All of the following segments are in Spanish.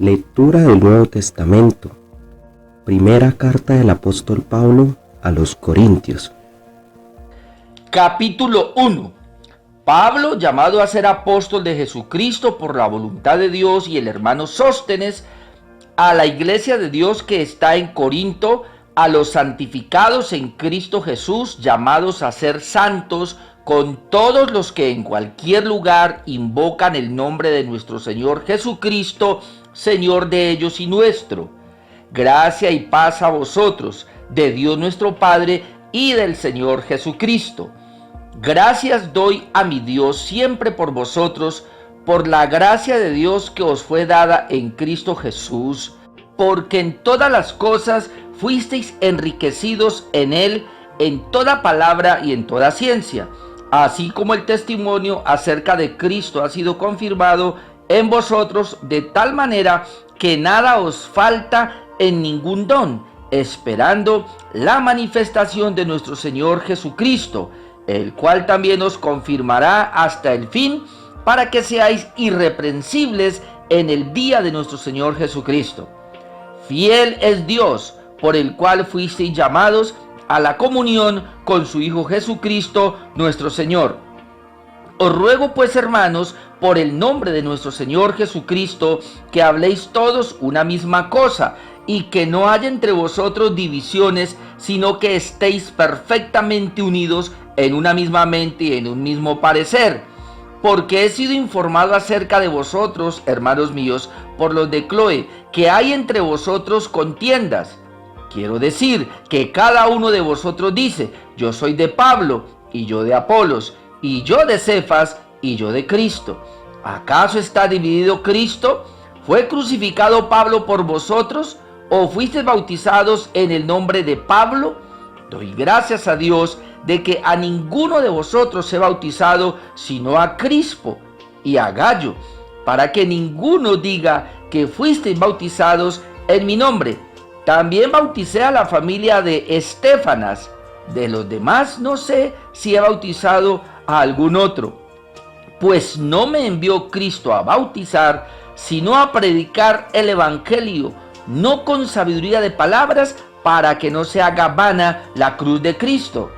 Lectura del Nuevo Testamento. Primera carta del apóstol Pablo a los Corintios. Capítulo 1. Pablo, llamado a ser apóstol de Jesucristo por la voluntad de Dios, y el hermano Sóstenes, a la iglesia de Dios que está en Corinto, a los santificados en Cristo Jesús, llamados a ser santos, con todos los que en cualquier lugar invocan el nombre de nuestro Señor Jesucristo, Señor de ellos y nuestro. Gracia y paz a vosotros, de Dios nuestro Padre y del Señor Jesucristo. Gracias doy a mi Dios siempre por vosotros, por la gracia de Dios que os fue dada en Cristo Jesús, porque en todas las cosas fuisteis enriquecidos en Él, en toda palabra y en toda ciencia, así como el testimonio acerca de Cristo ha sido confirmado en vosotros, de tal manera que nada os falta en ningún don, esperando la manifestación de nuestro Señor Jesucristo, el cual también os confirmará hasta el fin, para que seáis irreprensibles en el día de nuestro Señor Jesucristo. Fiel es Dios, por el cual fuisteis llamados a la comunión con su Hijo Jesucristo, nuestro Señor. Os ruego pues, hermanos, por el nombre de nuestro Señor Jesucristo, que habléis todos una misma cosa, y que no haya entre vosotros divisiones, sino que estéis perfectamente unidos en una misma mente y en un mismo parecer. Porque he sido informado acerca de vosotros, hermanos míos, por los de Cloé, que hay entre vosotros contiendas. Quiero decir que cada uno de vosotros dice: yo soy de Pablo, y yo de Apolos, y yo de Cefas, y yo de Cristo. ¿Acaso está dividido Cristo? ¿Fue crucificado Pablo por vosotros? ¿O fuisteis bautizados en el nombre de Pablo? Doy gracias a Dios de que a ninguno de vosotros he bautizado, sino a Crispo y a Gallo, para que ninguno diga que fuisteis bautizados en mi nombre. También bauticé a la familia de Estéfanas. De los demás no sé si he bautizado a algún otro. Pues no me envió Cristo a bautizar, sino a predicar el evangelio, no con sabiduría de palabras, para que no se haga vana la cruz de Cristo.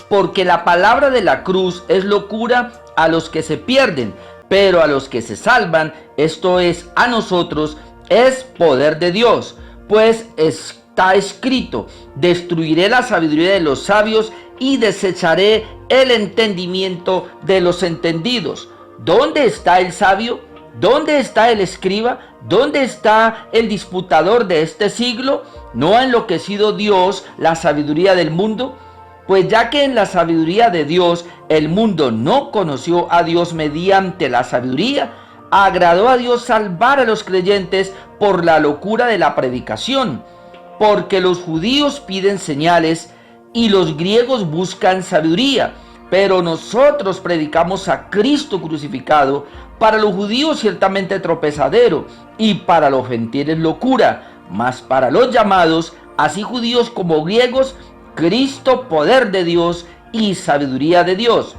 Porque la palabra de la cruz es locura a los que se pierden, pero a los que se salvan, esto es, a nosotros, es poder de Dios. Pues está escrito: destruiré la sabiduría de los sabios y desecharé el entendimiento de los entendidos. ¿Dónde está el sabio? ¿Dónde está el escriba? ¿Dónde está el disputador de este siglo? ¿No ha enloquecido Dios la sabiduría del mundo? Pues ya que en la sabiduría de Dios el mundo no conoció a Dios mediante la sabiduría, agradó a Dios salvar a los creyentes por la locura de la predicación, porque los judíos piden señales y los griegos buscan sabiduría, pero nosotros predicamos a Cristo crucificado, para los judíos ciertamente tropezadero, y para los gentiles locura, mas para los llamados, así judíos como griegos, Cristo poder de Dios y sabiduría de Dios.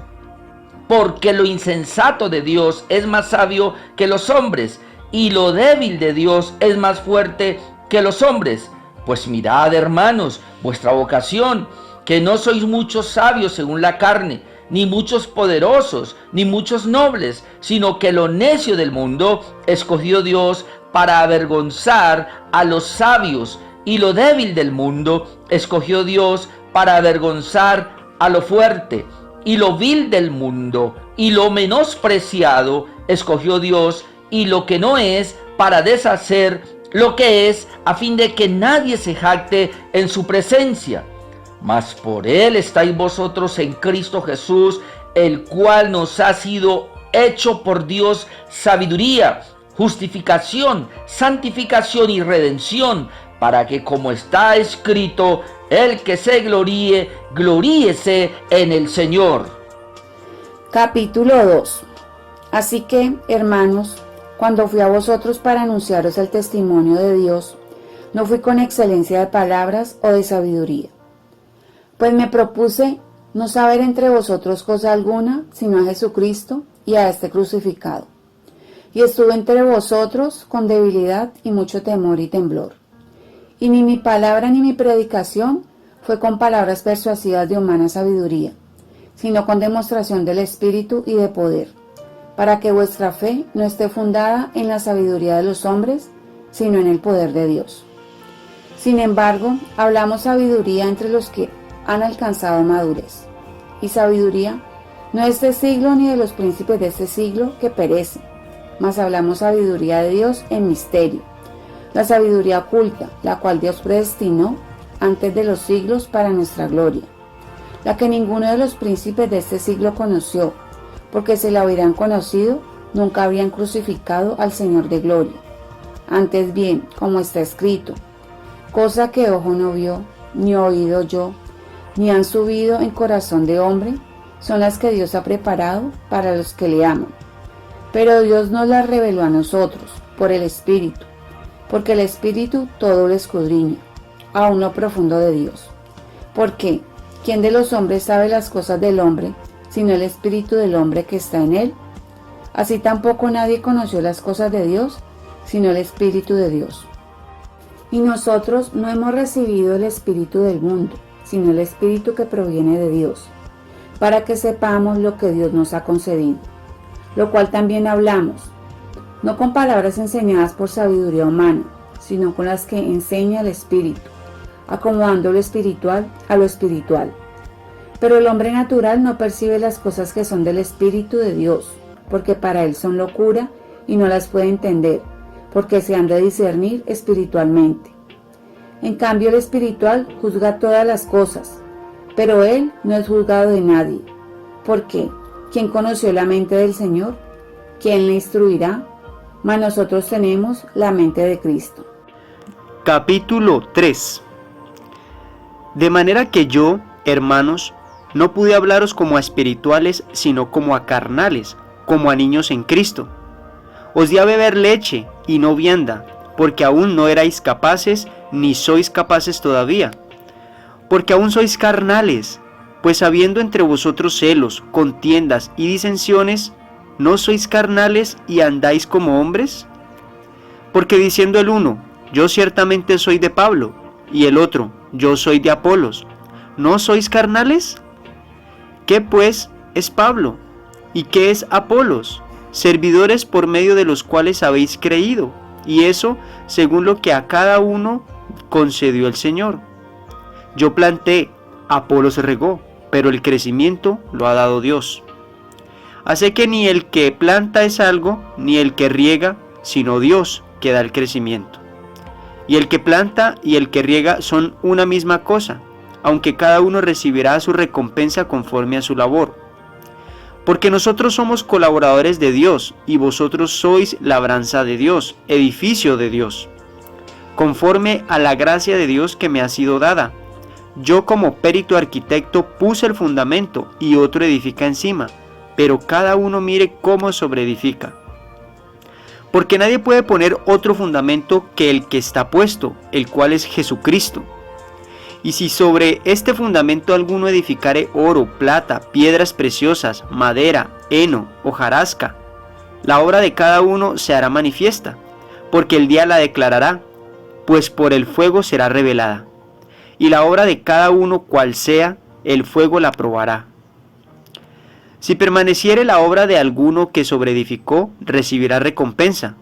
Porque lo insensato de Dios es más sabio que los hombres, y lo débil de Dios es más fuerte que los hombres. Pues mirad, hermanos, vuestra vocación, que no sois muchos sabios según la carne, ni muchos poderosos, ni muchos nobles, sino que lo necio del mundo escogió Dios para avergonzar a los sabios, y lo débil del mundo escogió Dios para avergonzar a lo fuerte, y lo vil del mundo y lo menospreciado escogió Dios, y lo que no es, para deshacer lo que es, a fin de que nadie se jacte en su presencia. Mas por él estáis vosotros en Cristo Jesús, el cual nos ha sido hecho por Dios sabiduría, justificación, santificación y redención, para que, como está escrito, el que se gloríe, gloríese en el Señor. Capítulo 2. Así que, hermanos, cuando fui a vosotros para anunciaros el testimonio de Dios, no fui con excelencia de palabras o de sabiduría, pues me propuse no saber entre vosotros cosa alguna, sino a Jesucristo y a este crucificado. y estuve entre vosotros con debilidad y mucho temor y temblor. Y ni mi palabra ni mi predicación fue con palabras persuasivas de humana sabiduría, sino con demostración del Espíritu y de poder, para que vuestra fe no esté fundada en la sabiduría de los hombres, sino en el poder de Dios. Sin embargo, hablamos sabiduría entre los que han alcanzado madurez. Y sabiduría no es de este siglo ni de los príncipes de este siglo que perecen, mas hablamos sabiduría de Dios en misterio, la sabiduría oculta, la cual Dios predestinó antes de los siglos para nuestra gloria, la que ninguno de los príncipes de este siglo conoció, porque si la hubieran conocido, nunca habrían crucificado al Señor de gloria. Antes bien, como está escrito, cosa que ojo no vio, ni oído yo, ni han subido en corazón de hombre, son las que Dios ha preparado para los que le aman. Pero Dios nos las reveló a nosotros, por el Espíritu, porque el Espíritu todo lo escudriña, aún lo profundo de Dios. Porque, ¿quién de los hombres sabe las cosas del hombre, sino el Espíritu del hombre que está en él? Así tampoco nadie conoció las cosas de Dios, sino el Espíritu de Dios. Y nosotros no hemos recibido el Espíritu del mundo, sino el Espíritu que proviene de Dios, para que sepamos lo que Dios nos ha concedido, lo cual también hablamos, no con palabras enseñadas por sabiduría humana, sino con las que enseña el Espíritu, acomodando lo espiritual a lo espiritual. Pero el hombre natural no percibe las cosas que son del Espíritu de Dios, porque para él son locura y no las puede entender, porque se han de discernir espiritualmente. En cambio, el espiritual juzga todas las cosas, pero él no es juzgado de nadie. ¿Por qué? ¿Quién conoció la mente del Señor? ¿Quién le instruirá? Mas nosotros tenemos la mente de Cristo. Capítulo 3. De manera que yo, hermanos, no pude hablaros como a espirituales, sino como a carnales, como a niños en Cristo. Os di a beber leche y no vianda, porque aún no erais capaces, ni sois capaces todavía. Porque aún sois carnales, pues habiendo entre vosotros celos, contiendas y disensiones, ¿no sois carnales y andáis como hombres? Porque diciendo el uno, yo ciertamente soy de Pablo, y el otro, yo soy de Apolos, ¿no sois carnales? ¿Qué pues es Pablo? ¿Y qué es Apolos? Servidores por medio de los cuales habéis creído, y eso según lo que a cada uno concedió el Señor. Yo planté, Apolos regó, pero el crecimiento lo ha dado Dios. Así que ni el que planta es algo, ni el que riega, sino Dios que da el crecimiento. Y el que planta y el que riega son una misma cosa, aunque cada uno recibirá su recompensa conforme a su labor. Porque nosotros somos colaboradores de Dios, y vosotros sois labranza de Dios, edificio de Dios, conforme a la gracia de Dios que me ha sido dada. Yo como perito arquitecto puse el fundamento, y otro edifica encima, pero cada uno mire cómo sobreedifica. Porque nadie puede poner otro fundamento que el que está puesto, el cual es Jesucristo. Y si sobre este fundamento alguno edificare oro, plata, piedras preciosas, madera, heno, hojarasca, la obra de cada uno se hará manifiesta, porque el día la declarará, pues por el fuego será revelada. Y la obra de cada uno cual sea, el fuego la probará. Si permaneciere la obra de alguno que sobreedificó, recibirá recompensa.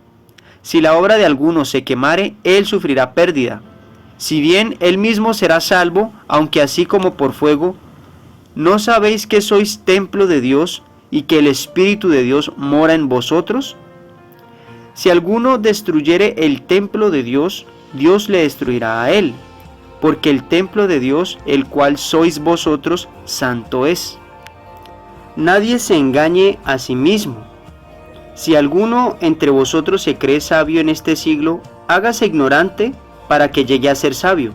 Si la obra de alguno se quemare, él sufrirá pérdida. Si bien él mismo será salvo, aunque así como por fuego. ¿No sabéis que sois templo de Dios y que el Espíritu de Dios mora en vosotros? Si alguno destruyere el templo de Dios, Dios le destruirá a él, porque el templo de Dios, el cual sois vosotros, santo es. Nadie se engañe a sí mismo. Si alguno entre vosotros se cree sabio en este siglo, hágase ignorante para que llegue a ser sabio,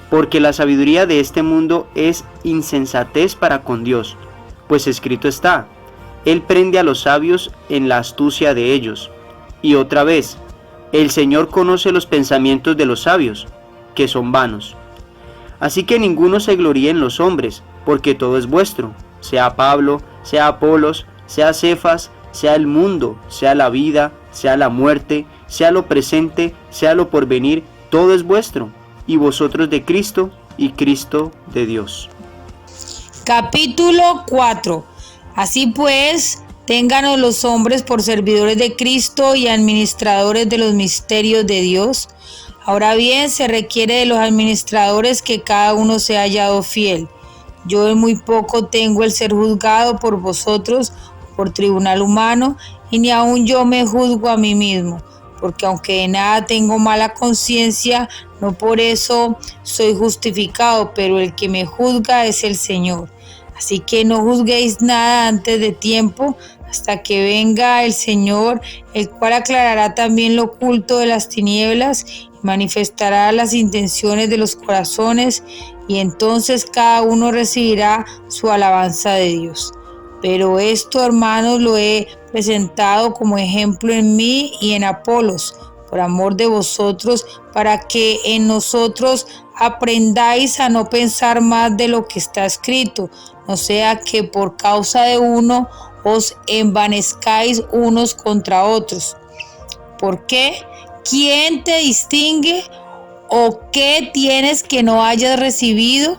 porque la sabiduría de este mundo es insensatez para con Dios, pues escrito está, Él prende a los sabios en la astucia de ellos. Y otra vez, el Señor conoce los pensamientos de los sabios, que son vanos. Así que ninguno se gloríe en los hombres, porque todo es vuestro, sea Pablo, sea Apolos, sea Cefas, sea el mundo, sea la vida, sea la muerte, sea lo presente, sea lo porvenir, todo es vuestro, y vosotros de Cristo, y Cristo de Dios. Capítulo 4. Así pues, ténganos los hombres por servidores de Cristo y administradores de los misterios de Dios. Ahora bien, se requiere de los administradores que cada uno sea hallado fiel. Yo en muy poco tengo el ser juzgado por vosotros, por tribunal humano, y ni aun yo me juzgo a mí mismo, porque aunque de nada tengo mala conciencia, no por eso soy justificado, pero el que me juzga es el Señor. Así que no juzguéis nada antes de tiempo, hasta que venga el Señor, el cual aclarará también lo oculto de las tinieblas y manifestará las intenciones de los corazones, y entonces cada uno recibirá su alabanza de Dios. Pero esto, hermanos, lo he presentado como ejemplo en mí y en Apolos, por amor de vosotros, para que en nosotros aprendáis a no pensar más de lo que está escrito, no sea que por causa de uno os envanezcáis unos contra otros. ¿Por qué? ¿Quién te distingue? ¿O qué tienes que no hayas recibido?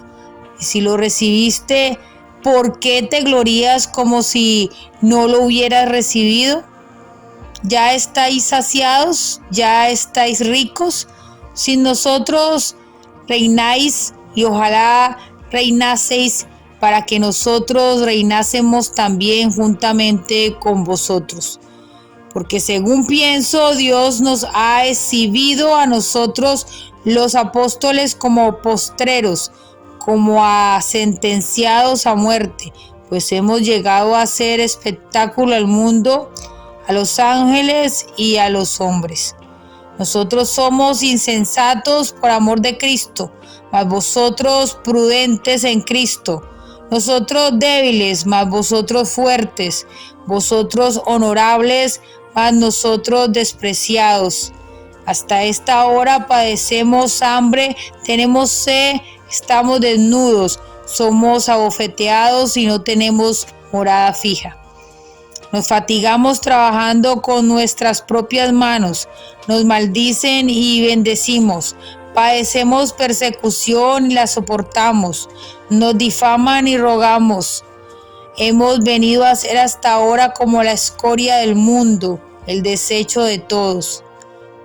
Y si lo recibiste, ¿por qué te glorías como si no lo hubieras recibido? ¿Ya estáis saciados? ¿Ya estáis ricos? Sin nosotros reináis, y ojalá reinaseis, para que nosotros reinásemos también juntamente con vosotros. Porque según pienso, Dios nos ha exhibido a nosotros los apóstoles como postreros, como a sentenciados a muerte, pues hemos llegado a hacer espectáculo al mundo, a los ángeles y a los hombres. Nosotros somos insensatos por amor de Cristo, mas vosotros prudentes en Cristo. Nosotros débiles, mas vosotros fuertes. Vosotros honorables, mas nosotros despreciados. Hasta esta hora padecemos hambre, tenemos sed, estamos desnudos, somos abofeteados y no tenemos morada fija. Nos fatigamos trabajando con nuestras propias manos, nos maldicen y bendecimos, padecemos persecución y la soportamos, nos difaman y rogamos. Hemos venido a ser hasta ahora como la escoria del mundo, el desecho de todos.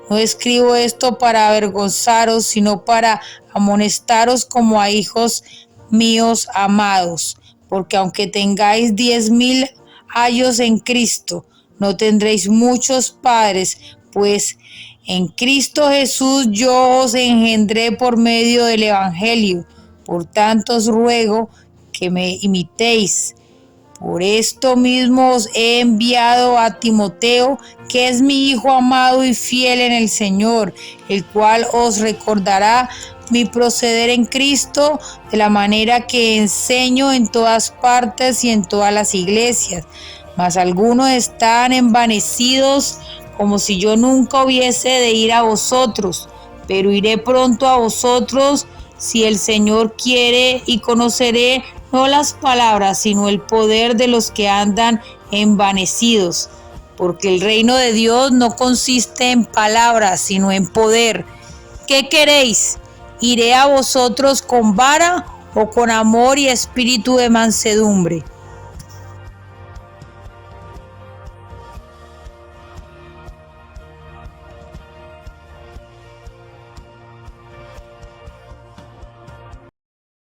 No escribo esto para avergonzaros, sino para amonestaros como a hijos míos amados, porque aunque tengáis 10,000 años en Cristo, no tendréis muchos padres, pues en Cristo Jesús yo os engendré por medio del Evangelio. Por tanto os ruego que me imitéis. Por esto mismo os he enviado a Timoteo, que es mi hijo amado y fiel en el Señor, el cual os recordará mi proceder en Cristo, de la manera que enseño en todas partes y en todas las iglesias. Mas algunos están envanecidos, como si yo nunca hubiese de ir a vosotros, pero iré pronto a vosotros, si el Señor quiere, y conoceré no las palabras, sino el poder de los que andan envanecidos. Porque el reino de Dios no consiste en palabras, sino en poder. ¿Qué queréis? ¿Iré a vosotros con vara o con amor y espíritu de mansedumbre?